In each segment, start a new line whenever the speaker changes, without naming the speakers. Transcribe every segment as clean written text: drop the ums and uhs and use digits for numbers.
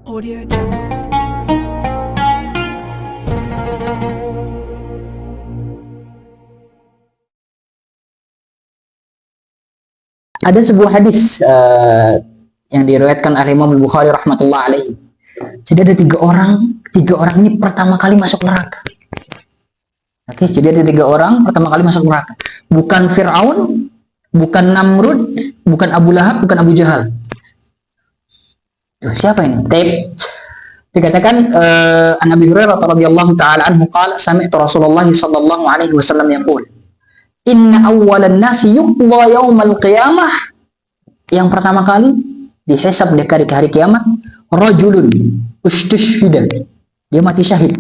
Audio Jungle.
Ada sebuah hadis yang diriwayatkan oleh Imam Bukhari rahmatullah alaihi. Jadi ada tiga orang ini pertama kali masuk neraka. Oke, jadi ada tiga orang pertama kali masuk neraka. Bukan Fir'aun, bukan Namrud, bukan Abu Lahab, bukan Abu Jahal. Tuh, siapa ini? Dikatakan an Abi Hurairah radhiyallahu taala anhu qala sami'tu Rasulullah sallallahu alaihi wasallam yaqul inna awwalan nasi yuqda yaumal qiyamah. Yang pertama kali dihisab di hari kiamat rajulun ustushhida, dia mati syahid,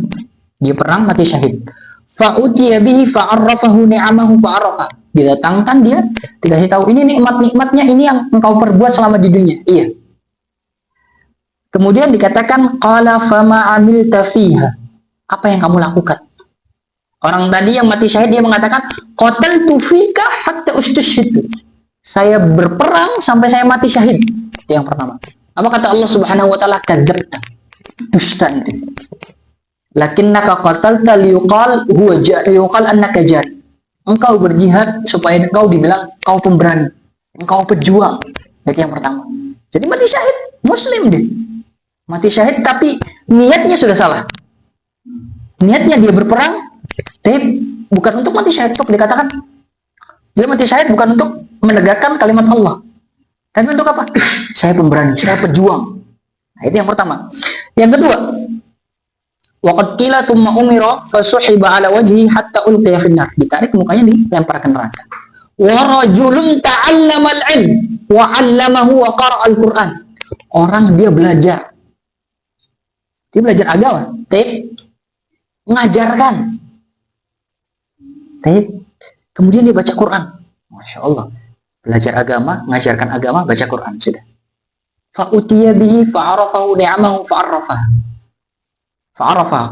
dia perang mati syahid, fa utiya bihi fa arrafahu ni'amahu fa arafa, didatangkan dia dikasih tahu ini nikmat-nikmatnya, ini yang engkau perbuat selama di dunia. Iya. Kemudian dikatakan qala fama amilta fiha, apa yang kamu lakukan? Orang tadi yang mati syahid dia mengatakan qataltu fika hatta ustushhidu, saya berperang sampai saya mati syahid. Itu yang pertama. Apa kata Allah Subhanahu wa taala? Kadzabta, dusta itu. Lakinnaka qatalta liyuqal huwa liyuqal annaka jari, engkau berjihad supaya engkau dibilang engkau pemberani, engkau pejuang. Itu yang pertama. Jadi mati syahid, muslim dia. Mati syahid tapi niatnya sudah salah. Niatnya dia berperang, tapi bukan untuk mati syahid, untuk dikatakan dia mati syahid bukan untuk menegakkan kalimat Allah, tapi untuk apa? Saya pemberani, saya pejuang. Nah, itu yang pertama. Yang kedua, waqad qila thumma umira fasuhiba ala wajhi hatta ulqiya finnar, ditarik mukanya dilempar ke neraka. Wa rajulun ta'allama al-ilm wa 'allamahu wa qara'a al-Qur'an, orang dia belajar agama, mengajarkan, kemudian dia baca Quran. Masya Allah, belajar agama, mengajarkan agama, baca Quran, sudah. Fa'utiya bihi fa'arafahu ni'amahu fa'arafa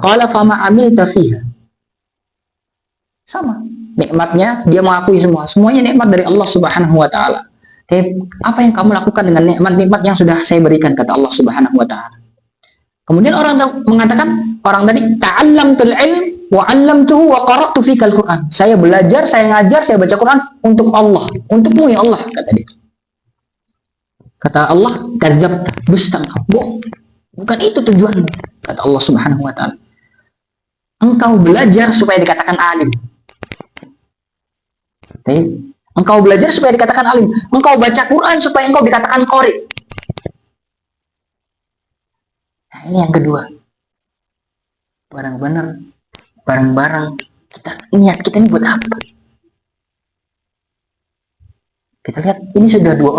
qala fama amilta fiha, sama nikmatnya dia mengakui semuanya nikmat dari Allah Subhanahu wa taala. Apa yang kamu lakukan dengan nikmat-nikmat yang sudah saya berikan, kata Allah Subhanahu wa taala. Kemudian orang mengatakan, orang tadi ta'allamtul ilm wa 'allamtuhu wa qara'tu fikal Qur'an, saya belajar, saya ngajar, saya baca Quran untuk Allah, untukmu ya Allah, kata dia. Kata Allah, kadzabta, dusta engkau, bohong. Bukan itu tujuanmu, kata Allah Subhanahu wa taala. Engkau belajar supaya dikatakan alim. Engkau belajar supaya dikatakan alim. Engkau baca Quran supaya engkau dikatakan qari. Nah, ini yang kedua. Bareng-bareng kita, niat kita ini buat apa? Kita lihat ini sudah dua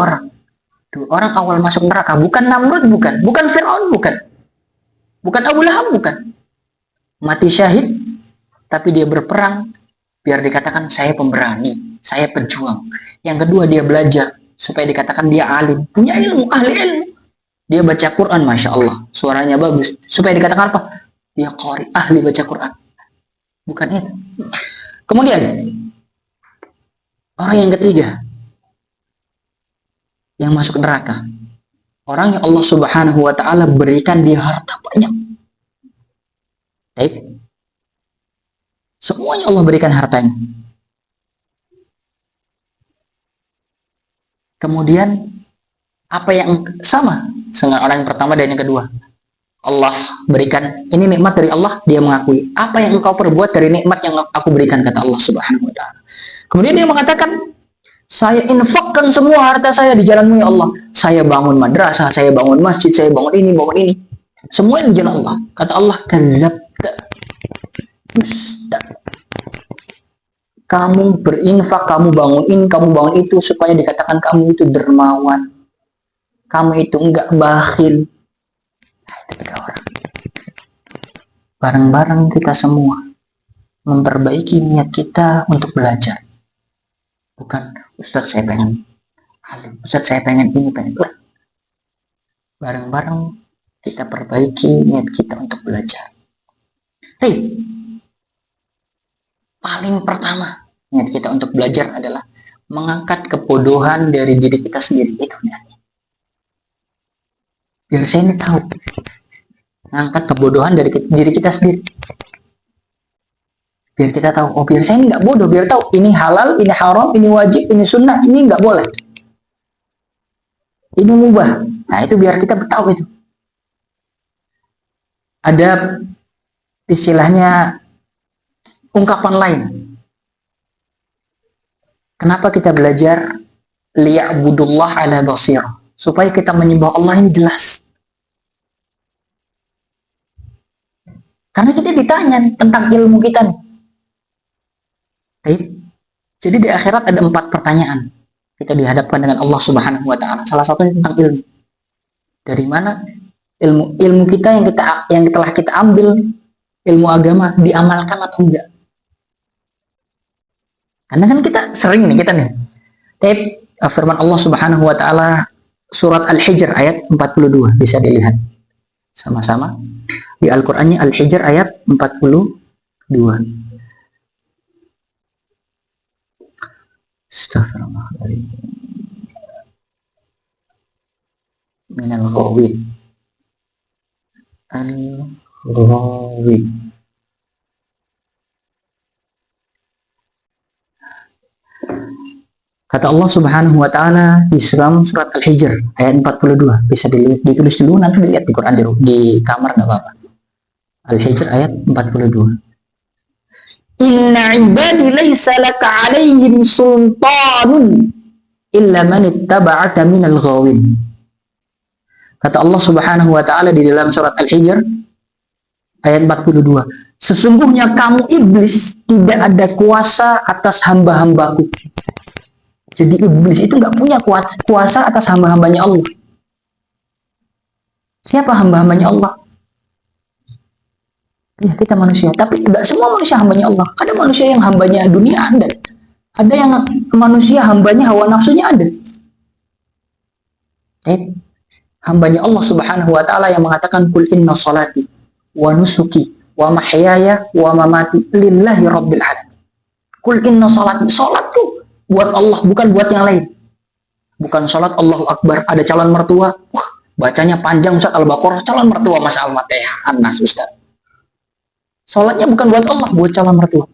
orang awal masuk neraka, bukan Namrud, bukan Fir'aun, bukan Abu Lahab, bukan. Mati syahid, tapi dia berperang biar dikatakan saya pemberani, saya pejuang. Yang kedua, dia belajar supaya dikatakan dia alim, punya ilmu, ahli ilmu. Dia baca Quran, Masya Allah, suaranya bagus, supaya dikatakan apa? Dia qari, ahli baca Quran. Bukan itu. Kemudian orang yang ketiga yang masuk neraka, orang yang Allah Subhanahu wa taala berikan dia harta banyak. Baik. Semuanya Allah berikan hartanya. Kemudian apa yang sama dengan orang yang pertama dan yang kedua? Allah berikan, ini nikmat dari Allah, dia mengakui. Apa yang engkau perbuat dari nikmat yang aku berikan, kata Allah Subhanahu wa taala. Kemudian dia mengatakan, saya infakkan semua harta saya di jalanmu ya Allah. Saya bangun madrasah, saya bangun masjid, saya bangun ini. Semua di jalan Allah. Kata Allah, kadzabta, dusta. Kamu berinfak, kamu bangun ini, kamu bangun itu, supaya dikatakan kamu itu dermawan. Kamu itu enggak bakhil. Nah, itu tiga orang. Bareng-bareng kita semua memperbaiki niat kita untuk belajar. Bukan, Ustadz saya pengen alim, Ustadz saya pengen ini, pengen itu. Bareng-bareng kita perbaiki niat kita untuk belajar. Paling pertama niat kita untuk belajar adalah mengangkat kebodohan dari diri kita sendiri. Itu niatnya. Biar saya ini tahu Ngangkat kebodohan dari diri kita sendiri. Biar kita tahu, oh biar saya ini nggak bodoh, biar tahu ini halal, ini haram, ini wajib, ini sunnah, ini nggak boleh. Ini mubah. Nah itu biar kita tahu itu. Ada istilahnya ungkapan lain. Kenapa kita belajar liya'budullah ala basirah? Supaya kita menyembah Allah ini jelas. Karena kita ditanya tentang ilmu kita nih. Baik. Jadi di akhirat ada 4 pertanyaan. Kita dihadapkan dengan Allah Subhanahu wa taala. Salah satunya tentang ilmu. Dari mana ilmu kita yang telah kita ambil, ilmu agama, diamalkan atau enggak? Karena kan kita sering nih firman Allah Subhanahu wa taala surat Al-Hijr ayat 42, bisa dilihat sama-sama di Al-Qur'annya. Al-Hijr ayat 42. Astaghfirullahaladzim. Minal ghawin. Al-ghawin. Kata Allah Subhanahu wa taala di surat Al-Hijr ayat 42. Bisa ditulis dulu, nanti dilihat di Quran di kamar enggak apa-apa. Al-Hijr ayat 42. Inna ibadi laysa laka 'alaihim sultanun illa man ittaba'aka minal ghawin. Kata Allah Subhanahu wa taala di dalam surat Al-Hijr ayat 42. Sesungguhnya kamu iblis tidak ada kuasa atas hamba-hambaku. Jadi iblis itu nggak punya kuasa atas hamba-hambanya Allah. Siapa hamba-hambanya Allah? Ya, kita manusia. Tapi tidak semua manusia hambanya Allah. Ada manusia yang hambanya dunia, ada. Ada yang manusia hambanya hawa nafsunya, ada. Hambanya Allah Subhanahu wa taala yang mengatakan kul inna salati wa nusuki wa mahyaya wa mamati lillahi rabbil alamin. Kul inna salati, salatku buat Allah, bukan buat yang lain. Bukan salat Allahu Akbar, ada calon mertua, bacanya panjang Ustaz Al-Baqarah, calon mertua Mas Al-Fatihah, An-Nas Ustaz. Salatnya bukan buat Allah, buat calon mertua.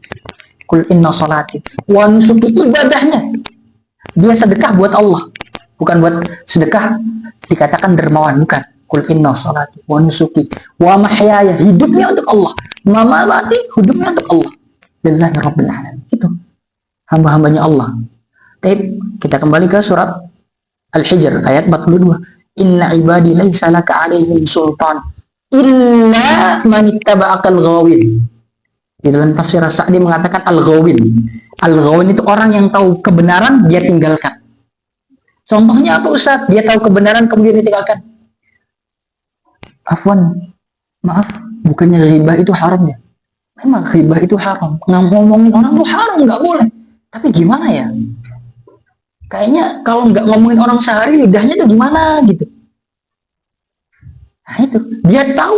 Kul inna salati wa nusuki, ibadahnya dia sedekah buat Allah, bukan buat sedekah dikatakan dermawan, bukan. Kul inna salati wa nusuki wa mahyaya, hidupnya untuk Allah, mamati hidupnya untuk Allah, lillahi rabbil alamin. Itu hamba-hambanya Allah. Kita kembali ke surat Al-Hijr ayat 42. Inna ibadi laysa laka 'alaihim sultan illa man ittaba'akal ghawin. Di dalam tafsir As-Sa'di mengatakan al-ghawin. Al-ghawin itu orang yang tahu kebenaran dia tinggalkan. Contohnya apa Ustaz? Dia tahu kebenaran kemudian ditinggalkan. Afwan, maaf, bukannya ghibah itu haram ya? Memang ghibah itu haram. Ngomongin orang itu haram, nggak boleh. Tapi gimana ya? Kayaknya kalau nggak ngomongin orang sehari, lidahnya tuh gimana gitu. Nah itu, dia tahu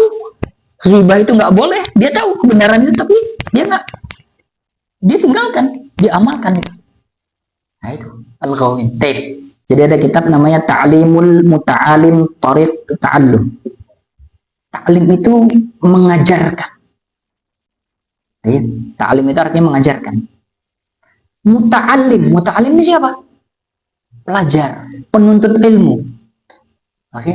ghibah itu nggak boleh, dia tahu kebenaran itu, tapi dia nggak, dia tinggalkan, dia amalkan itu. Nah itu, al-ghawin. Jadi ada kitab namanya Ta'limul Muta'alim Tariq Ta'allum. Ta'lim itu mengajarkan. Ta'lim itu artinya mengajarkan. Muta'alim ini siapa? Pelajar, penuntut ilmu. Oke.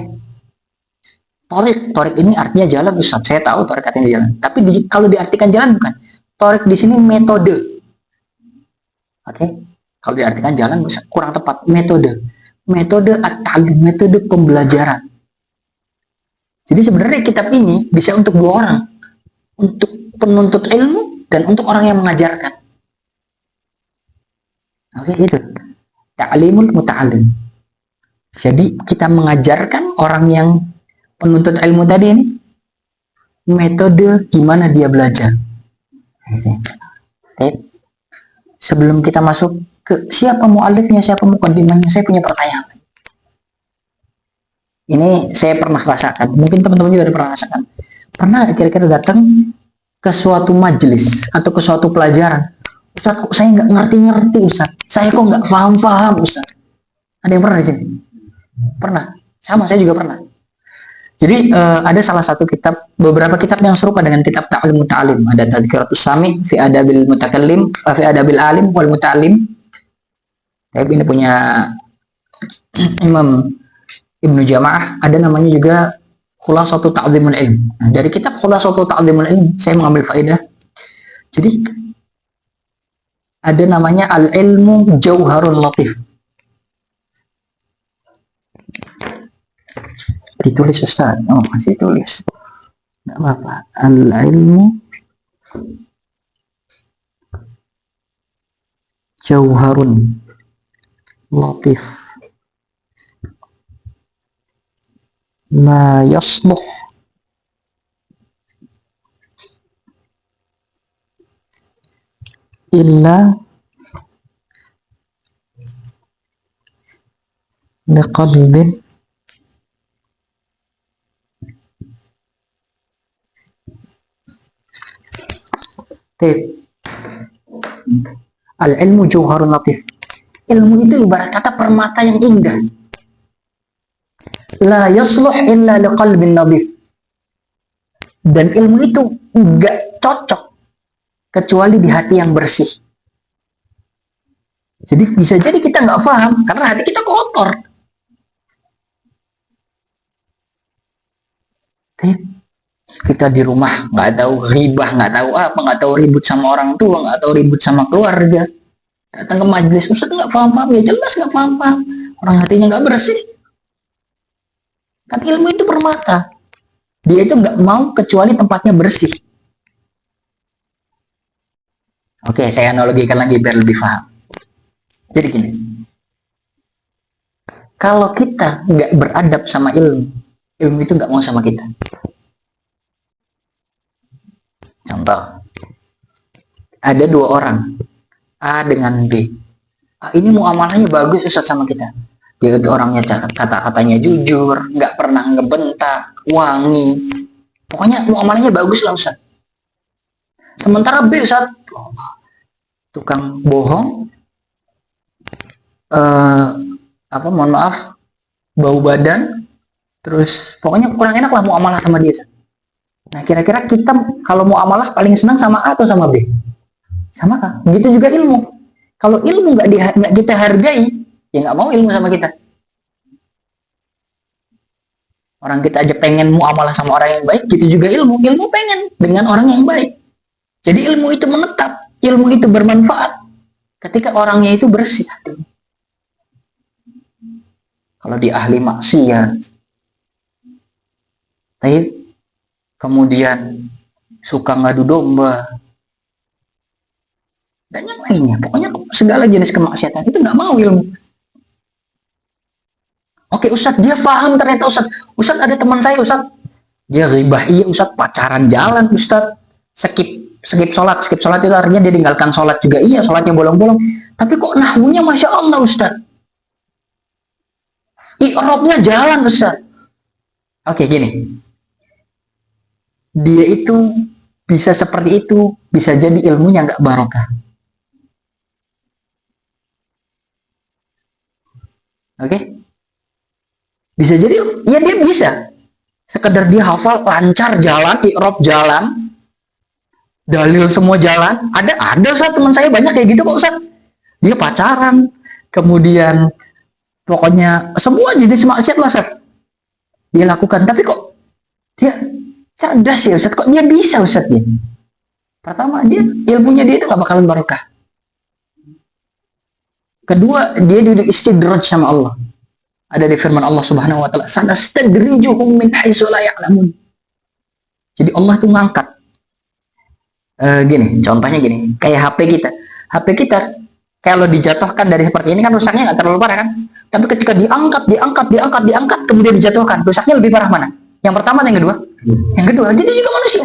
Torik ini artinya jalan, Ustaz. Saya tahu torik artinya jalan. Tapi kalau diartikan jalan bukan. Torik di sini metode. Oke. Kalau diartikan jalan kurang tepat. Metode at-ta'lim, metode pembelajaran. Jadi sebenarnya kitab ini bisa untuk 2 orang. Untuk penuntut ilmu dan untuk orang yang mengajarkan. Oke, itu. Ta'limul muta'alim. Jadi kita mengajarkan orang yang penuntut ilmu tadi ini metode gimana dia belajar. Sebelum kita masuk ke siapa mu'alifnya, siapa muqaddimahnya, saya punya pertanyaan. Ini saya pernah rasakan, mungkin teman-teman juga pernah rasakan. Pernah kira-kira datang ke suatu majelis atau ke suatu pelajaran, Ustaz kok saya nggak ngerti-ngerti Ustaz, saya kok nggak paham-paham Ustaz. Ada yang pernah di sini? Pernah, sama saya juga pernah. Jadi ada salah satu kitab, beberapa kitab yang serupa dengan kitab Ta'lim Muta'alim. Ada Tadhkiratus Sami fi Adabil Mutakallim, fi Adabil Alim wal Muta'alim. Tapi ini punya Imam Ibnu Jama'ah. Ada namanya juga Khulasatul Ta'zimul Ilm. Nah, dari kitab Khulasatul Ta'zimul Ilm saya mengambil faedah. Jadi ada namanya Al-Ilmu Jauharul Latif. Ditulis Ustaz. Oh, masih tulis. Enggak apa-apa. Al-ilmu jauharun latif. La yasluh illa liqalbin Al-ilmu jauharun latif. Ilmu itu ibarat kata permata yang indah. La yasluh illa liqalbin nadif. Dan ilmu itu enggak cocok kecuali di hati yang bersih. Jadi bisa jadi kita nggak paham karena hati kita kotor. Kita di rumah nggak tahu ghibah, nggak tahu apa, nggak tahu ribut sama orang tua, nggak tahu ribut sama keluarga. Datang ke majelis Ustaz nggak paham-paham, ya jelas nggak paham-paham. Orang hatinya nggak bersih. Kan ilmu itu permata. Dia itu nggak mau kecuali tempatnya bersih. Oke, saya analogikan lagi biar lebih paham. Jadi gini, kalau kita nggak beradab sama ilmu, ilmu itu nggak mau sama kita. Contoh, ada dua orang, A dengan B. A ini muamalahnya bagus Ustaz sama kita. Dia itu orangnya kata-katanya jujur, nggak pernah ngebentak, wangi. Pokoknya muamalahnya bagus lah Ustaz. Sementara B Ustaz, tukang bohong, mohon maaf, bau badan, terus pokoknya kurang enak lah muamalah sama dia Ustaz. Nah, kira-kira kita kalau muamalah paling senang sama A atau sama B? Sama A. Begitu juga ilmu. Kalau ilmu nggak kita hargai, ya nggak mau ilmu sama kita. Orang kita aja pengen muamalah sama orang yang baik, gitu juga ilmu. Ilmu pengen dengan orang yang baik. Jadi ilmu itu menetap, ilmu itu bermanfaat ketika orangnya itu bersih hati. Kalau dia ahli maksiat, kemudian suka ngadu domba, dan yang lainnya, pokoknya segala jenis kemaksiatan itu nggak mau ilmu. Oke Ustadz, dia paham ternyata Ustadz ada teman saya Ustadz, dia ribah, iya Ustadz, pacaran jalan Ustadz, skip sholat itu artinya dia tinggalkan sholat juga, iya sholatnya bolong-bolong, tapi kok nahwunya Masya Allah Ustadz, i'rabnya jalan Ustadz. Oke gini, dia itu bisa seperti itu, bisa jadi ilmunya nggak barokah. Oke? Bisa jadi, ya dia bisa. Sekedar dia hafal, lancar jalan, i'rab jalan, dalil semua jalan. Ada Ustaz, teman saya banyak kayak gitu kok Ustaz. Dia pacaran, kemudian pokoknya semua jenis maksiat lah Ustaz. Dia lakukan, tapi kok dia cerdas ya Ustaz, kok dia bisa Ustaz ya? Pertama, ilmunya dia itu gak bakalan barokah. Kedua, dia duduk istidraj sama Allah. Ada di firman Allah Subhanahu wa taala, "Sanastadrijuhum min haitsu la ya'lamun." Jadi Allah itu ngangkat. Gini, contohnya gini, kayak HP kita. HP kita kalau dijatuhkan dari seperti ini kan rusaknya nggak terlalu parah kan? Tapi ketika diangkat, kemudian dijatuhkan, rusaknya lebih parah mana? Yang pertama atau yang kedua? Yang kedua, dia juga manusia.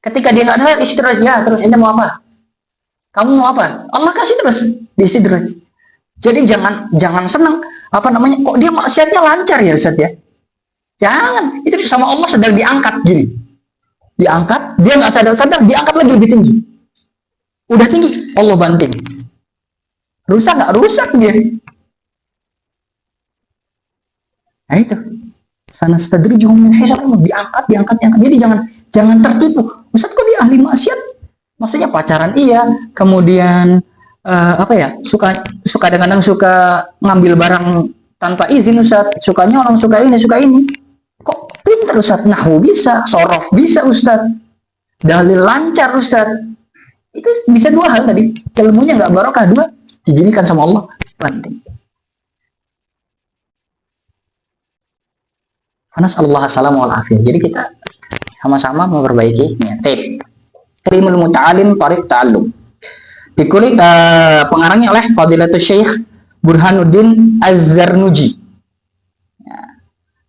Ketika dia nggak ada istirahat, ya terus ente mau apa? Kamu mau apa? Allah kasih terus di istirahat. Jadi jangan senang, kok dia maksiatnya lancar ya Ustaz ya? Jangan, itu sama Allah sedang diangkat gini. Diangkat, dia nggak sadar-sadar, diangkat lagi lebih tinggi. Udah tinggi, Allah banting. Rusak nggak? Rusak dia. Nah itu. Sanastadrijuhum min haitsu la ya'lamun. Diangkat. Jadi jangan tertipu. Ustaz kok dia ahli maksiat? Maksudnya pacaran iya, kemudian suka kadang-kadang suka ngambil barang tanpa izin Ustaz, sukanya orang suka ini. Kok pintar Ustaz? Nahwu bisa, sorof bisa Ustaz, dalil lancar Ustaz. Itu bisa dua hal tadi, ilmunya nggak barokah, dua dijadikan sama Allah penting. Nasallallahu assalamu alaihi. Jadi kita sama-sama memperbaiki niat. Karimul muta'alim tariq ta'allum. Dikulik pengarangnya oleh Fadilatul Syekh Burhanuddin Az-Zarnuji.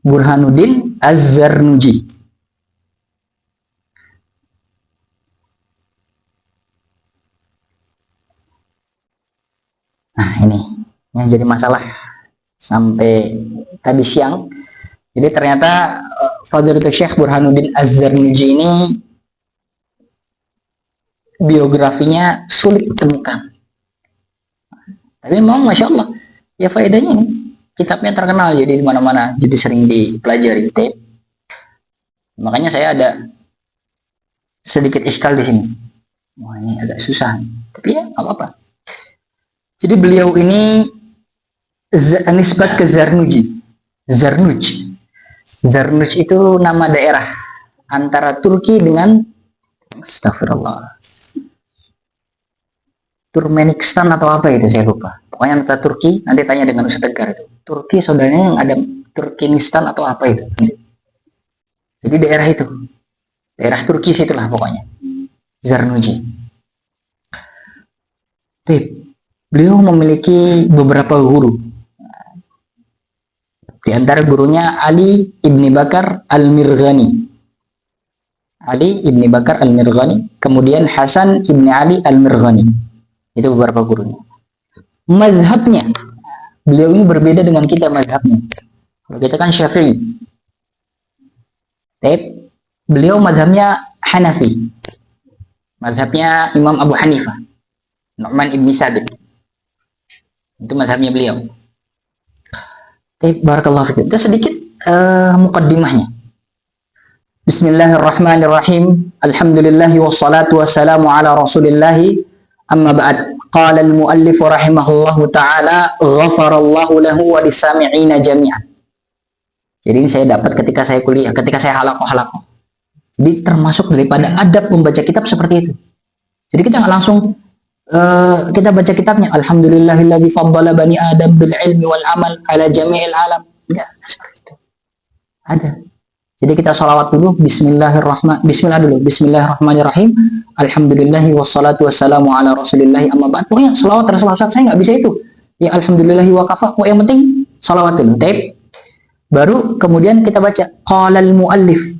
Burhanuddin Az-Zarnuji. Nah, ini yang jadi masalah sampai tadi siang. Jadi ternyata Fadilatul Syekh Burhanuddin Az-Zarnuji ini biografinya sulit ditemukan. Tapi memang Masya Allah, ya faedahnya ini. Kitabnya terkenal jadi di mana-mana, jadi sering dipelajari. Makanya saya ada sedikit iskal di sini. Wah, ini agak susah. Tapi ya nggak apa-apa. Jadi beliau ini nisbat ke Zarnuji. Zarnuj itu nama daerah antara Turki dengan astagfirullah, Turkmenistan atau apa itu saya lupa. Pokoknya antara Turki, nanti tanya dengan Ustaz Tegar itu. Turki saudaranya yang ada Turkmenistan atau apa itu. Jadi daerah itu, daerah Turki situlah pokoknya. Zarnuji. Beliau memiliki beberapa guru. Di antara gurunya Ali ibni Bakar al-Mirghani. Ali ibni Bakar al-Mirghani. Kemudian Hasan ibni Ali al-Mirghani. Itu beberapa gurunya. Mazhabnya, beliau ini berbeda dengan kita mazhabnya. Kalau kita kan Syafi'i. Beliau mazhabnya Hanafi. Mazhabnya Imam Abu Hanifah. Nu'man ibni Sabit. Itu mazhabnya beliau. Barakallahu fikum. Itu sedikit muqaddimahnya. Bismillahirrahmanirrahim. Alhamdulillahi wassalatu wassalamu ala rasulillahi. Amma ba'd. Qala al-muallif rahimahullahu ta'ala ghafarallahu lahu wa lisami'ina jami'an. Jadi ini saya dapat ketika saya kuliah, ketika saya halakoh. Jadi termasuk daripada adab membaca kitab seperti itu. Jadi kita nggak langsung kita baca kitabnya alhamdulillahilladzi faddala bani adam bil ilmi wal amal ala jami'il alam. Enggak seperti itu. Ada. Jadi kita sholawat dulu, bismillahirrahmanirrahim, alhamdulillahi wassalatu wassalamu ala rasulillahi amma ba'd. Pokoknya sholawat saya nggak bisa itu. Ya alhamdulillahi wa kafa. Pokoknya yang penting sholawat dulu. Baru kemudian kita baca qalal muallif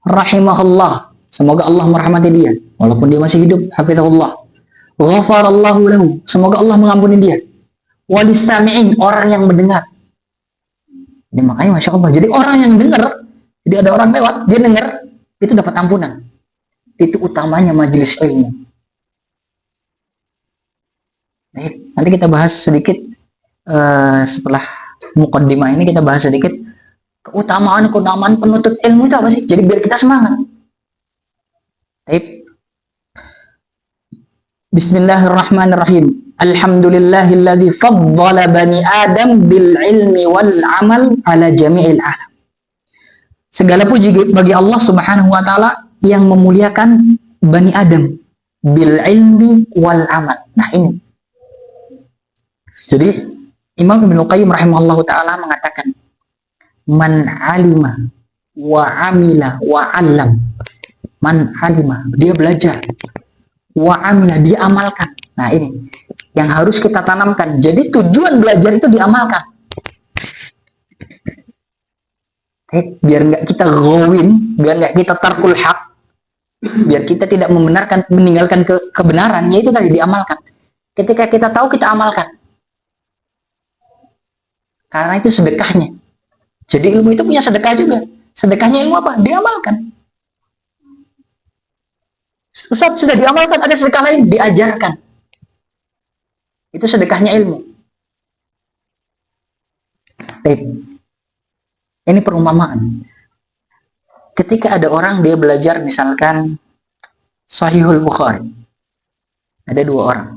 rahimahullah. Semoga Allah merahmati dia walaupun dia masih hidup, hafizahullah. Ghafarallahu lahu, semoga Allah mengampuni dia. Walisami'in, orang yang mendengar. Jadi makanya Masya Allah, jadi orang yang dengar, jadi ada orang lewat, dia dengar, itu dapat ampunan. Itu utamanya majelis ilmu. Nanti kita bahas sedikit setelah muqaddimah ini, kita bahas sedikit keutamaan penuntut ilmu itu apa sih? Jadi biar kita semangat. Bismillahirrahmanirrahim. Alhamdulillahilladzi faddala bani Adam bil ilmi wal amal ala jami'il alam. Segala puji bagi Allah Subhanahu wa taala yang memuliakan bani Adam bil ilmi wal amal. Nah, ini. Jadi Imam Ibnu Qayyim rahimahullahu taala mengatakan man alima wa amila wa 'allam. Man alima, dia belajar. Wa amila, dia amalkan. Nah, ini yang harus kita tanamkan. Jadi tujuan belajar itu diamalkan. Biar nggak kita ghawin, biar nggak kita tarkul haq, biar kita tidak meninggalkan kebenaran, yaitu tadi diamalkan. Ketika kita tahu, kita amalkan. Karena itu sedekahnya. Jadi ilmu itu punya sedekah juga. Sedekahnya ilmu apa? Diamalkan. Ustaz, sudah diamalkan, ada sedekah lain, diajarkan. Itu sedekahnya ilmu. Ini perumpamaan. Ketika ada orang dia belajar misalkan Sahihul Bukhari. Ada dua orang.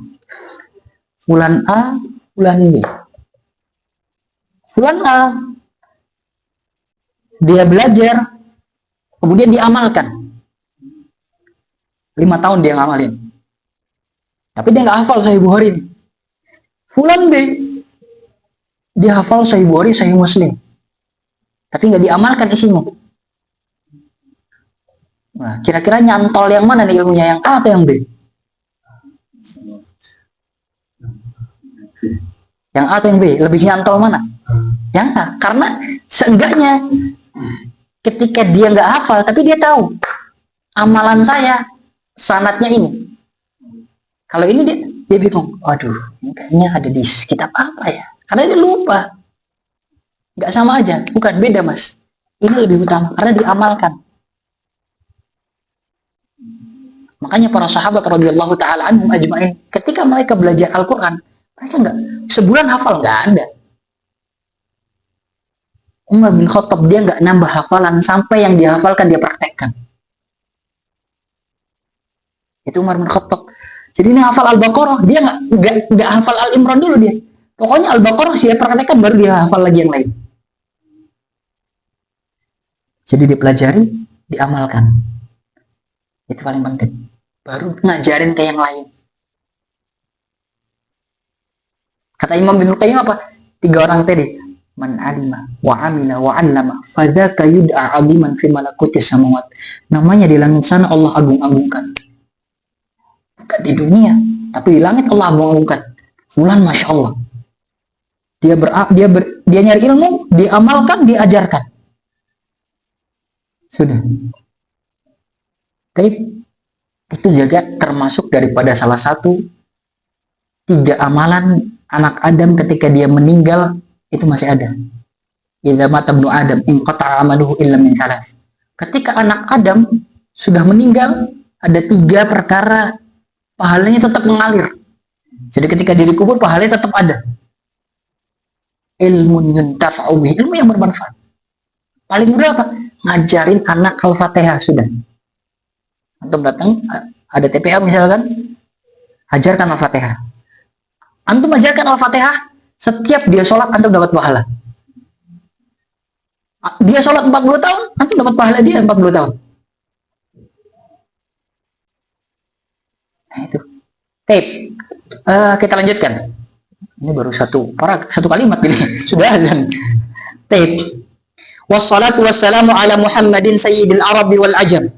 Fulan A, Fulan B. Fulan A dia belajar, kemudian diamalkan. 5 tahun dia ngamalin. Tapi dia nggak hafal Sahih Bukhari ini. Fulan B dia hafal Sahih Bukhari, Sahih Muslim. Tapi nggak diamalkan isinya. Nah, kira-kira nyantol yang mana nih ilmunya, yang A atau yang B? Yang A atau yang B? Lebih nyantol mana? Yang A. Karena seenggaknya ketika dia nggak hafal, tapi dia tahu amalan saya sanadnya ini. Kalau ini dia bingung. Waduh, ini kayaknya ada di kitab apa ya? Karena dia lupa. Nggak sama aja. Bukan, beda mas. Ini lebih utama karena diamalkan. Makanya para sahabat radhiyallahu taala anhum ajma'in, ketika mereka belajar Al-Quran, mereka nggak sebulan hafal, nggak ada. Umar bin Khattab dia nggak nambah hafalan sampai yang dia hafalkan dia praktekkan. Itu Umar bin Khattab. Jadi ini hafal Al-Baqarah, dia nggak hafal Al-Imran dulu dia. Pokoknya Al-Baqarah dia praktekkan baru dia hafal lagi yang lain. Jadi dipelajari, diamalkan. Itu paling penting. Baru ngajarin ke yang lain. Kata Imam bin Qayyim apa? 3 orang tadi. Man alima wa amina wa 'allama fadzaka yud'a 'aziman fi malakutis samawat. Namanya di langit sana Allah agung-agungkan. Bukan di dunia, tapi di langit Allah agung-agungkan. Fulan Masya Allah. Dia nyari ilmu, diamalkan, diajarkan. Sudah. Tapi itu juga termasuk daripada salah satu 3 amalan anak Adam ketika dia meninggal itu masih ada. Idza mata ibnu Adam inqata'a amaluhu illa min thalath. Ketika anak Adam sudah meninggal, ada 3 perkara pahalanya tetap mengalir. Jadi ketika dia dikubur pahalanya tetap ada. Ilmun yuntafa'u bihi, ilmu yang bermanfaat. Paling mudah apa? Ngajarin anak Al-Fatihah sudah. Antum datang, ada TPA misalkan, ajarkan Al-Fatihah. Antum ajarkan Al-Fatihah, setiap dia sholat, antum dapat pahala. Dia sholat 40 tahun, antum dapat pahala dia 40 tahun. Nah itu. Tape. Kita lanjutkan. Ini baru satu kalimat ini. Sudah azan. Tape. Wassalatu wassalamu ala Muhammadin sayyidil Arabi wal Ajam.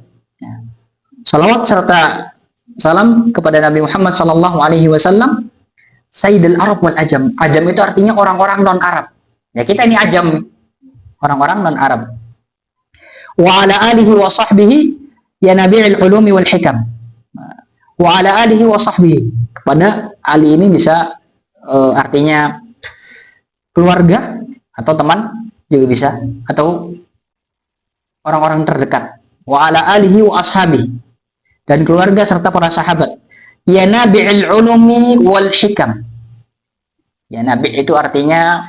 Salawat serta salam kepada Nabi Muhammad sallallahu alaihi wasallam, Sayyidul Arab wal Ajam. Ajam itu artinya orang-orang non-Arab. Ya kita ini Ajam, orang-orang non-Arab. Wa ala alihi wa sahbihi ya nabi'il ulumi wal hikam. Wa ala alihi wa sahbihi. Pada Ali ini bisa artinya keluarga atau teman juga bisa, atau orang-orang terdekat. Wa ala alihi wa ashabihi, dan keluarga serta para sahabat. Ya nabi'il ulumi wal hikam. Ya nabi' itu artinya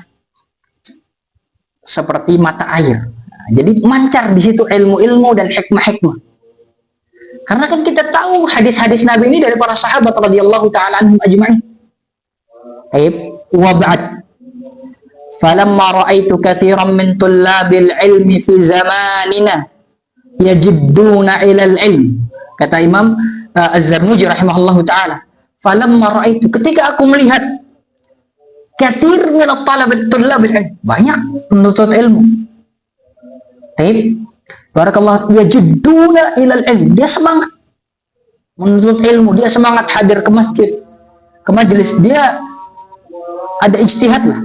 seperti mata air. Nah, jadi mancar di situ ilmu-ilmu dan hikmah-hikmah. Karena kan kita tahu hadis-hadis Nabi ini dari para sahabat radhiyallahu taala anhum ajma'in. Baik, wa ba'd. Falamma ra'aitu katsiran min tullabil ilmi fi zamanina yajidduna ila al-ilm. Kata Imam Az-Zarnuji rahimahullahu ta'ala, falamma ra'aitu, ketika aku melihat katsir min at-tullab al-ilm, banyak penuntut ilmu. Baik, barakallahu, yajidduna ila al-ilm, dia semangat menuntut ilmu, dia semangat hadir ke masjid, ke majelis, dia ada ijtihad lah.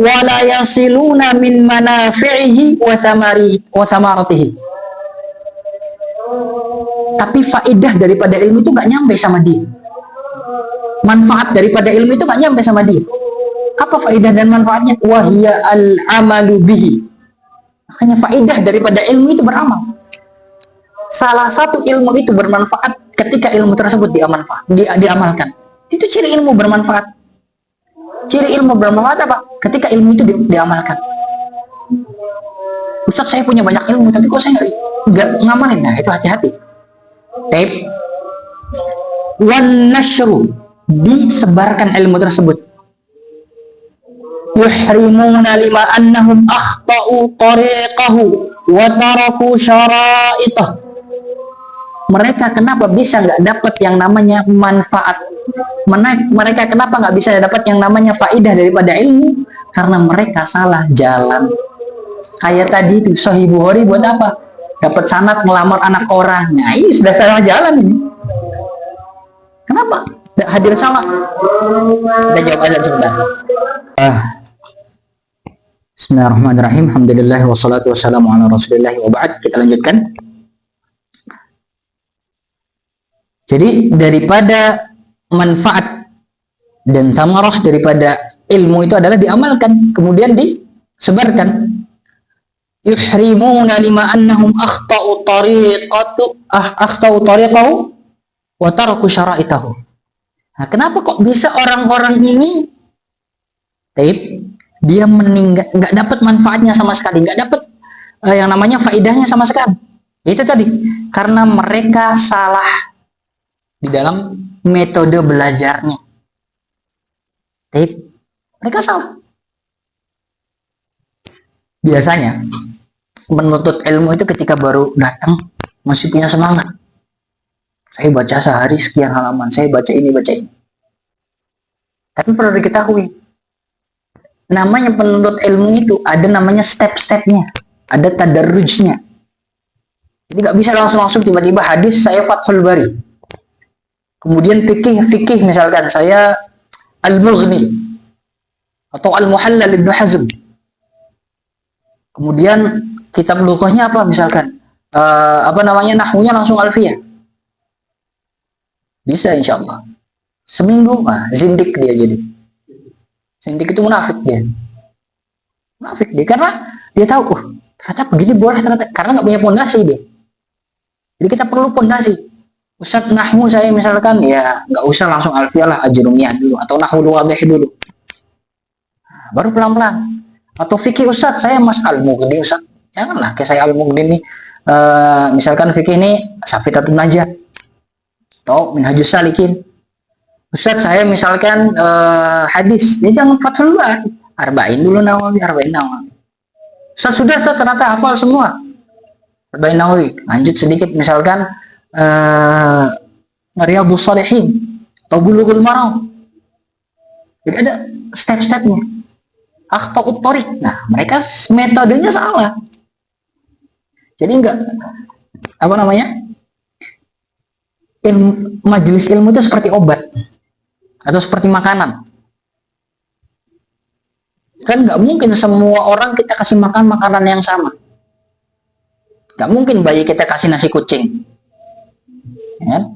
Wala yasiluna min manafi'ihi wa thamaratihi. Tapi faedah daripada ilmu itu nggak nyampe sama dia. Manfaat daripada ilmu itu nggak nyampe sama dia. Apa faedah dan manfaatnya? Wahya al-amalu bihi. Makanya faedah daripada ilmu itu beramal. Salah satu ilmu itu bermanfaat ketika ilmu tersebut diamalkan. Itu ciri ilmu bermanfaat. Ciri ilmu bermanfaat apa? Ketika ilmu itu diamalkan. Ustaz saya punya banyak ilmu tapi kok saya nggak ngamalin. Nah itu hati-hati. Tape wan nashru, disebarkan ilmu tersebut. Yuhrimuna lima annahum akhta'u tariqahu wa taraku syara'itah. Mereka kenapa bisa nggak dapat yang namanya manfaat? Mereka kenapa nggak bisa dapat yang namanya faidah daripada ilmu? Karena mereka salah jalan. Kayak tadi itu Sahih Bukhari buat apa? Dapat sanad ngelamar anak orang. Nah ini sudah salah jalan ini. Kenapa? Hadir sama. Kita jawab aja sebentar. Bismillahirrahmanirrahim. Alhamdulillah wassalatu wassalamu ala Rasulillah wa ba'd. Kita lanjutkan. Jadi daripada manfaat dan thamarah daripada ilmu itu adalah diamalkan, kemudian disebarkan. Yuhrimuna lima annahum akhta'u tariqahu wa taraku syara'itahu. Nah, kenapa kok bisa orang-orang ini dia meninggal, nggak dapat manfaatnya sama sekali, nggak dapat yang namanya faidahnya sama sekali? Itu tadi karena mereka salah di dalam metode belajarnya. Mereka salah. Biasanya menuntut ilmu itu ketika baru datang masih punya semangat. Saya baca sehari sekian halaman, saya baca ini, baca ini. Tapi perlu diketahui, namanya penuntut ilmu itu ada namanya step-stepnya, ada tadarrujnya. Jadi nggak bisa langsung tiba-tiba hadis saya Fathul Bari. Kemudian fikih misalkan saya Al-Mughni atau Al-Muhallal Ibnu Hazm. Kemudian kitab lughahnya apa misalkan? Nahwunya langsung Alfiyah. Bisa insyaallah. Seminggu zindik dia jadi. Zindik itu munafik dia. Munafik dia karena dia tahu ternyata begini boleh ternyata karena nggak punya pondasi dia. Jadi kita perlu pondasi. Ustaz nahwu saya misalkan ya nggak usah langsung alfiyah lah, ajrumiyah dulu atau nahwu wadih dulu. Baru pelan-pelan. Atau fikih Ustaz saya Mas Al-Mughni Ustaz. Janganlah kayak saya Al-Mughni nih misalkan fikih ini Safitatun Najah atau Minhajus Salikin. Ustaz saya misalkan hadis, ya jangan Fathul Bari, Arba'in dulu Nawawi, Arba'in Nawawi. Ustaz sudah ternyata hafal semua Arba'in Nawawi. Lanjut sedikit misalkan Riyadhus Shalihin atau Bulughul Maram. Jadi ada step-stepnya. Akhta'ut thariq. Nah, mereka metodenya salah. Jadi majelis ilmu itu seperti obat atau seperti makanan. Kan nggak mungkin semua orang kita kasih makan makanan yang sama. Nggak mungkin bayi kita kasih nasi kucing. Ya?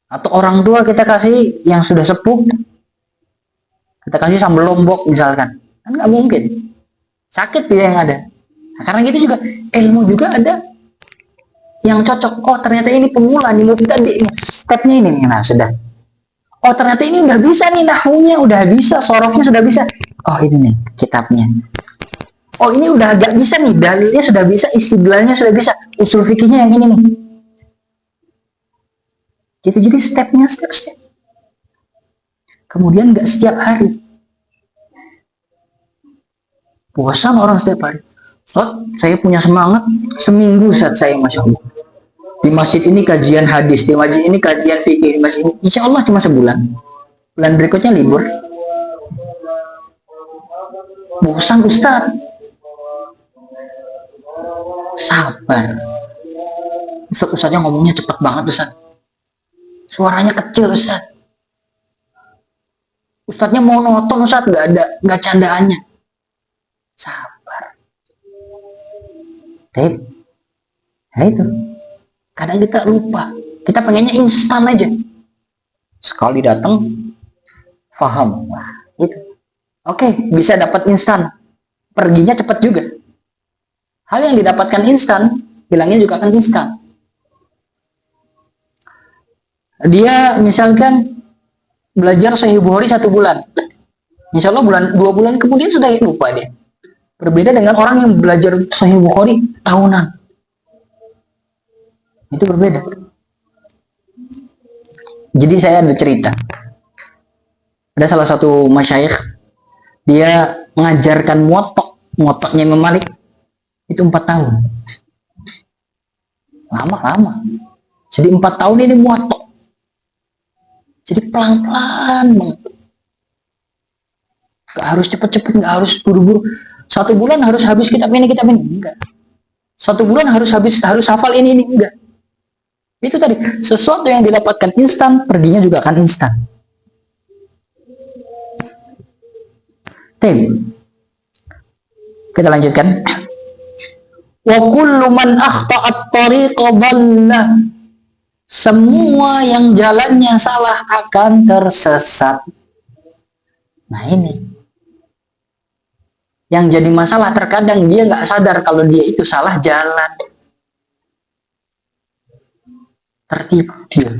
Atau orang tua kita kasih yang sudah sepuh, kita kasih sambal lombok misalkan, kan nggak mungkin, sakit dia yang ada. Nah, karena gitu juga ilmu juga ada yang cocok. Oh ternyata ini pemula nih, tadi stepnya ini, nah sudah. Oh ternyata ini udah bisa nih nahwunya, udah bisa, sorofnya sudah bisa. Oh ini nih kitabnya. Oh ini udah agak bisa nih, dalilnya sudah bisa, istidlalnya sudah bisa, usul fikihnya yang ini nih. Gitu, jadi stepnya step. Kemudian nggak setiap hari. Bosan orang setiap hari. Ustaz, saya punya semangat seminggu saat saya Masya Allah. Di masjid ini kajian hadis, di masjid ini kajian fikih, di masjid ini insya Allah cuma sebulan. Bulan berikutnya libur. Bosan Ustaz. Sabar. Ustaznya ngomongnya cepat banget Ustaz. Suaranya kecil Ustaz. Ustaznya monoton Ustaz, nggak candaannya. Sabar. Nah itu. Kadang kita lupa. Kita pengennya instan aja. Sekali datang, faham. Wah, itu. Oke, bisa dapat instan. Perginya cepat juga. Hal yang didapatkan instan, hilangnya juga akan instan. Dia misalkan belajar Sahih Bukhari 1 bulan, insya Allah 2 bulan kemudian sudah lupa dia. Berbeda dengan orang yang belajar Sahih Bukhari tahunan. Itu berbeda. Jadi saya ada cerita. Ada salah satu masyayikh, dia mengajarkan motoknya Imam Malik itu 4 tahun. Lama. Jadi 4 tahun ini motok. Jadi pelan-pelan banget. Gak harus cepet-cepet, gak harus buru-buru. 1 bulan harus habis kitab ini, enggak. 1 bulan harus hafal ini, enggak. Itu tadi, sesuatu yang didapatkan instan, perginya juga akan instan. Kita lanjutkan. Wa kullu man akhta'at tariqa dhalla. Semua yang jalannya salah akan tersesat. Nah ini. Yang jadi masalah terkadang dia nggak sadar kalau dia itu salah jalan. Tertipu dia.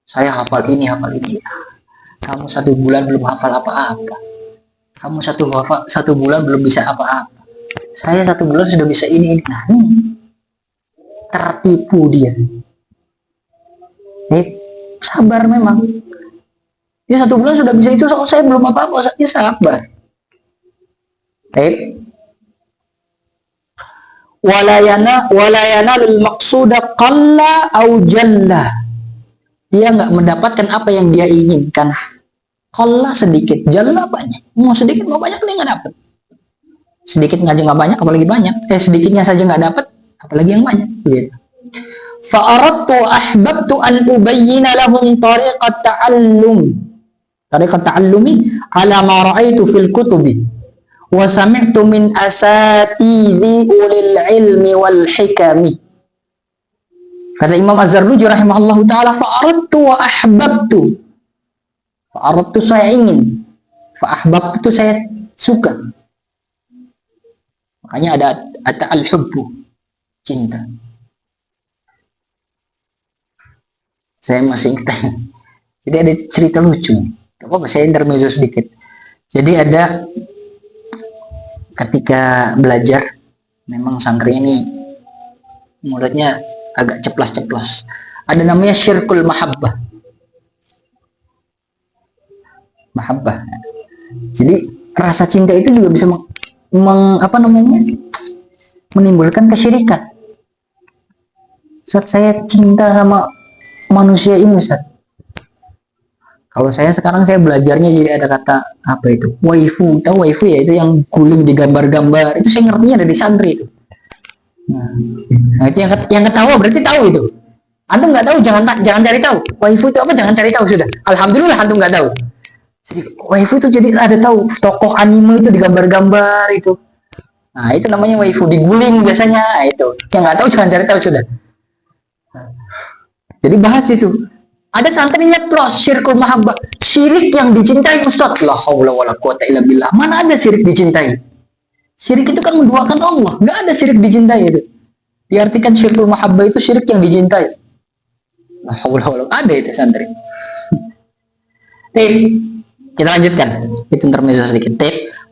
Saya hafal ini. Kamu 1 bulan belum hafal apa-apa. Kamu 1 bulan belum bisa apa-apa. Saya 1 bulan sudah bisa ini. Nah ini. Tertipu dia. Sabar memang. Dia 1 bulan sudah bisa itu, saya belum apa-apa. Saya sabar. Walayana lil maqsuda qalla au jalla. Dia nggak mendapatkan apa yang dia inginkan. Qalla sedikit, jalla banyak. Mau sedikit mau banyak dia nggak dapat. Sedikit ngaji nggak banyak, apalagi banyak. Sedikitnya saja nggak dapat, apalagi yang banyak. Gitu. Fa'aradtu ahbabtu an ubayyina lahum tariqat ta'allumi ala ma ra'aitu fil kutubi. Wa sami'tu min asatidhi ulil ilmi wal hikami. Kata Imam Az-Zarnuji rahimahullahu ta'ala, fa'aradtu wa ahbabtu. Fa'aradtu saya ingin, fa'ahbabtu itu saya suka. Makanya ada al-hubbu, cinta. Saya masih ingat. Jadi ada cerita lucu. Gak apa-apa, saya intermezzo sedikit. Jadi ada ketika belajar, memang santri ini mulutnya agak ceplas-ceplos. Ada namanya syirkul mahabbah. Jadi rasa cinta itu juga bisa menimbulkan kesyirikan. Saat saya cinta sama manusia ini, Ustaz. Kalau saya sekarang belajarnya jadi ada kata apa itu? Waifu. Tahu waifu ya? Itu yang guling di gambar-gambar. Itu saya ngertinya dari santri itu. Nah itu yang ketawa berarti tahu itu. Antum nggak tahu jangan cari tahu. Waifu itu apa? Jangan cari tahu sudah. Alhamdulillah antum nggak tahu. Jadi waifu itu jadi ada tahu tokoh anime itu di gambar-gambar itu. Nah itu namanya waifu, diguling biasanya. Nah, itu yang nggak tahu jangan cari tahu sudah. Jadi bahas itu. Ada santrinya plus syirkul mahabbah, syirik yang dicintai Ustaz. La haula wala quwata illa billah. Mana ada syirik dicintai? Syirik itu kan menduakan Allah. Nggak ada syirik dicintai itu. Diartikan syirkul mahabbah itu syirik yang dicintai. La haula wala ada itu santri. Kita lanjutkan. Itu intermezzo sedikit.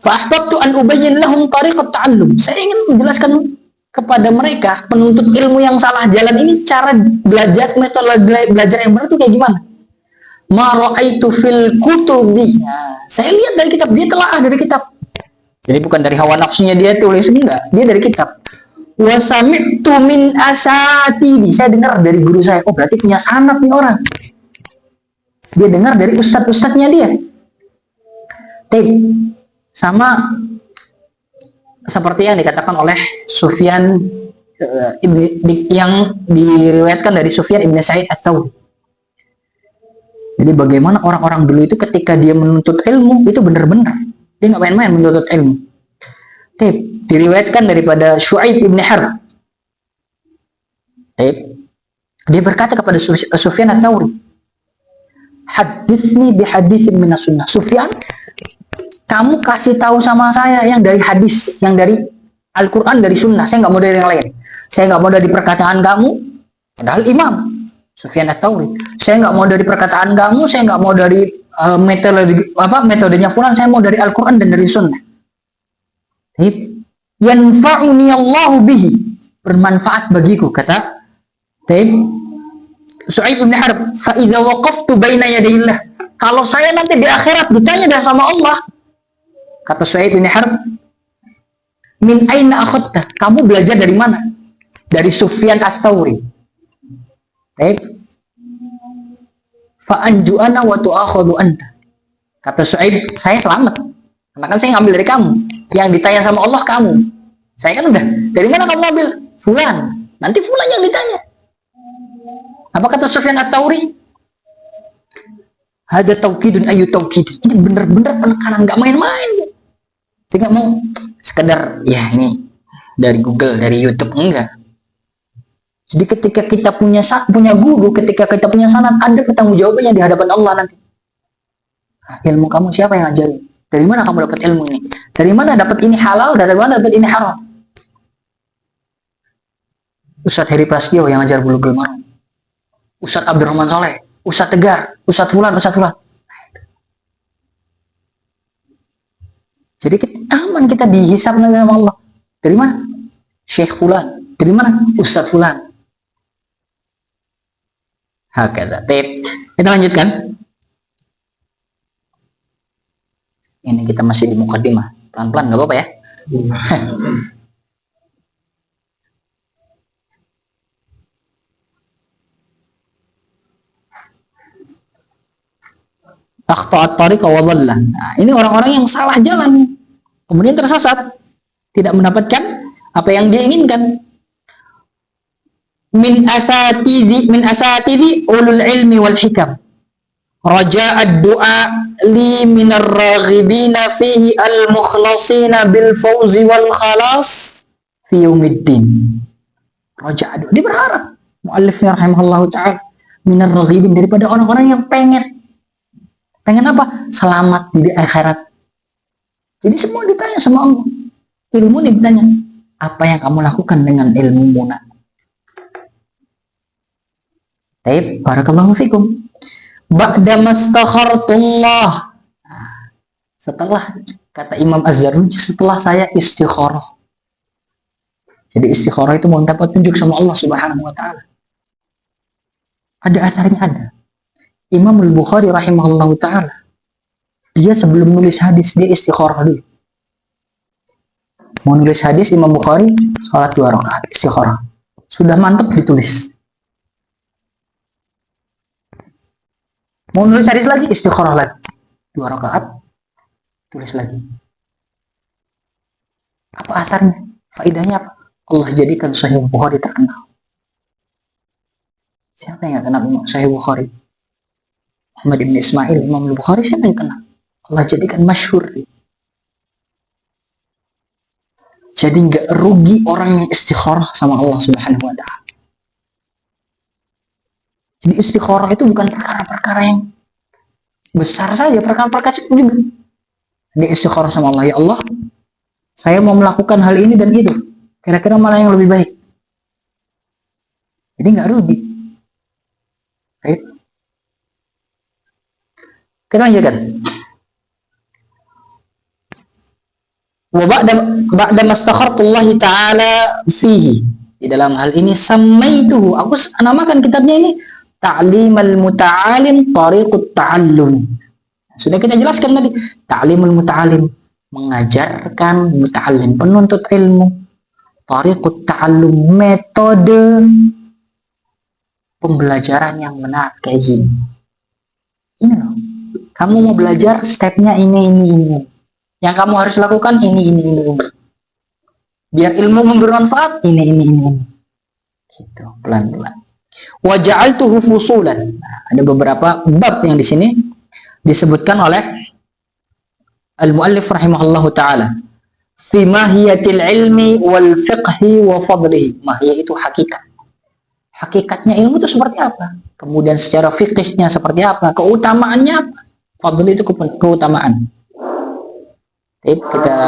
Fa ahbabtu an ubayyin lahum tariqat ta'allum. Saya ingin menjelaskan kepada mereka penuntut ilmu yang salah jalan ini cara belajar, metode belajar yang benar itu kayak gimana. Ma ra'aitu fil kutubi. Saya lihat dari kitab, dia telah dari kitab. Jadi bukan dari hawa nafsunya dia tulis, enggak, dia dari kitab. Wa sami'tu min asatidi. Saya dengar dari guru saya. Oh, berarti punya sanad nih orang. Dia dengar dari ustadz-ustadznya dia. Sama seperti yang dikatakan oleh Sufyan yang diriwayatkan dari Sufyan ibn Sa'id Ats-Tsauri. Jadi bagaimana orang-orang dulu itu ketika dia menuntut ilmu itu benar-benar dia nggak main-main menuntut ilmu. Diriwayatkan daripada Syu'aib ibn Harb. Dia berkata kepada Sufyan Ats-Tsauri, haditsni bihaditsin minas sunnah. Sufyan, kamu kasih tahu sama saya yang dari hadis, yang dari Al-Quran, dari sunnah. Saya nggak mau dari yang lain. Saya nggak mau dari perkataan kamu, padahal imam Sufyan Ats-Tsauri. Saya nggak mau dari perkataan kamu, saya nggak mau dari metodenya fulan. Saya mau dari Al-Quran dan dari sunnah. yanfa'uni Allahu bihi, bermanfaat bagiku, kata Su'aib bin Harb, fa idza waqaftu baina yadayillah, kalau saya nanti di akhirat ditanya dah sama Allah, kata Su'aib bin Harb, min aina akhadta, kamu belajar dari mana? Dari Sufyan Ats-Tsauri. Fa anju ana wa tu'akhadhu anta, kata Su'aib, saya selamat karena kan saya ngambil dari kamu, yang ditanya sama Allah kamu, saya kan udah, dari mana kamu ambil? Fulan, nanti Fulan yang ditanya. Apa kata Sufyan Ats-Tsauri? Hada taukidun ayu taukid, ini bener-bener penekanan, nggak main-main. Dia nggak mau sekedar ya ini dari Google, dari YouTube, enggak. Jadi ketika kita punya guru, ketika kita punya sanad, ada pertanggungjawabannya di hadapan Allah nanti. Ilmu kamu siapa yang ngajarin? Dari mana kamu dapat ilmu ini? Dari mana dapat ini halal? Dari mana dapat ini haram? Ustadz Heri Prasetyo yang ngajar Bulughul Maram, Ustadz Abdurrahman Saleh, Ustadz Tegar, Ustadz Fulan, Ustadz Fulan. Jadi aman kita dihisab sama Allah. Dari mana? Syekh Fulan. Dari mana? Ustadz Fulan. Hakadha. Kita lanjutkan. Ini kita masih di mukaddimah. Pelan-pelan, nggak apa-apa ya. Akhta'at tariqa wa dhalla. Nah, ini orang-orang yang salah jalan, kemudian tersesat, tidak mendapatkan apa yang dia inginkan. Min asatidhi ulul ilmi wal hikam, raja'ad du'a li minar raghibina fihi al mukhlasina bil fawzi wal khalas fi yaumiddin. Raja'ad, dia berharap, muallifnya rahimahullahu ta'ala, minar raghibin, daripada orang-orang yang pengen apa? Selamat di akhirat. Jadi semua ditanya sama Allah. Ilmu ditanya, apa yang kamu lakukan dengan ilmu nak? Taib, barakallahu fikum. Ba'da mastakhartullah. Setelah, kata Imam Az-Zarnuji, setelah saya istikharah. Jadi istikharah itu minta petunjuk sama Allah Subhanahu wa ta'ala. Ada asarnya, ada. Imam Al-Bukhari rahimahullahu ta'ala, dia sebelum nulis hadis, dia istikharah dulu. Mau nulis hadis, Imam Bukhari sholat 2 rakaat istikharah. Sudah mantap ditulis. Mau nulis hadis lagi, istikharah lagi. 2 rakaat, tulis lagi. Apa asarnya? Faidahnya apa? Allah jadikan Sahih Bukhari terkenal. Siapa yang gak kenal Sahih Bukhari? Muhammad bin Ismail, Imam Al-Bukhari, siapa yang kenal? Allah jadikan masyhur. Jadi nggak rugi orang yang istikharah sama Allah Subhanahu wa ta'ala. Jadi istikharah itu bukan perkara-perkara yang besar saja, perkara-perkara kecil juga. Dia istikharah sama Allah, ya Allah, saya mau melakukan hal ini dan itu, kira-kira mana yang lebih baik. Jadi nggak rugi. Baik. Kita lanjutkan. Wa ba'da mastakhartullahi ta'ala fihi. Di dalam hal ini samaituhu, aku namakan kitabnya ini Ta'limul Muta'alim Tariqut Ta'allum. Sudah kita jelaskan tadi, Ta'limul Muta'alim, mengajarkan muta'allim, penuntut ilmu, Tariqut Ta'allum, metode pembelajaran yang benar kayak gini. Ini loh. Kamu mau belajar, stepnya ini. Yang kamu harus lakukan ini. Biar ilmu memberi manfaat, ini. Gitu, pelan-pelan. Wa ja'altuhu fusulan. Nah, ada beberapa bab yang di sini disebutkan oleh al-muallif rahimahullahu ta'ala. Fi mahiyatil ilmi wal fiqhi wa fadlihi. Mahiyah itu hakikat. Hakikatnya ilmu itu seperti apa? Kemudian secara fikihnya seperti apa? Keutamaannya apa? Fadli itu keutamaan. Kita